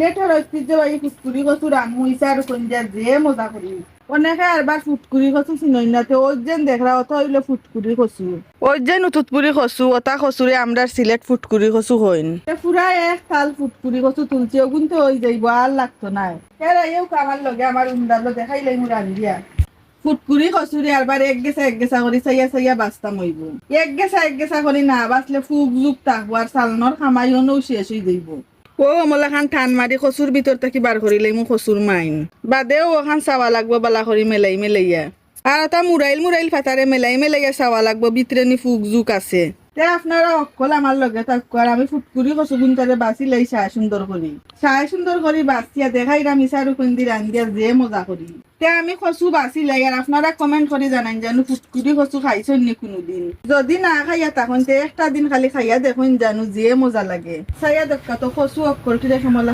সিলেটের ঐতিহ্যবাহী ফুটকুরি কচু রানু ইসার কঞ্জা যে মজা করি অনেকে আরবার ফুটকুরি কচু চিনই না তো ওই যেন দেখরা অত হইলে ফুটকুরি কচু ওই যে নুতুতপুরি কচু ওটা কচুরে আমরা সিলেট ফুটকুরি কচু হইন পুরা এক তাল ফুটকুরি কচু তুলছি ওগুন তো হয়ে যাইব আর লাগতো না এরা এও কামার লগে আমার উন্দালো দেখাইলাই মু রান্ধিয়া ফুটকুরি কচুরি আরবার এক গেছা করে চাইয়া চাইয়া বাঁচতাম হইব এক গেছা করে না বাঁচলে ফুক যুগ তাহুয়ার চালনর খামাইও নৌ শেষ হয়ে যাইব ও আমলা খান ঠান মারি কচুর ভিতর থেকে বার করিলে মু কচুর মাইন বাদেও ওখান চাওয়া লাগবো বালা করি মেলাইয়া আর এটা মুরাইল ফাতারে মেলাইয়া চাওয়া লাগবো ভিতরে নি ফুক যুগ আছে তে আপনারা অকল আমার লগে থাকো আর আমি ফুটকুরি কচু গুনতারে বাঁচি লাই চাই সুন্দর করি বাঁচিয়া দেখাই আমি সারু কুন্দি রান্ধিয়া যে মজা করি তে আমি কচু বাঁচি লাই আর আপনারা কমেন্ট করে জানাই জানো ফুটকুরি কচু খাইছেন নি কোনোদিন যদি না খাইয়া তখন তে একটা দিন খালি খাইয়া দেখুন জানো যে মজা লাগে চাইয়া দেখা তো কচু অকলটি রেখে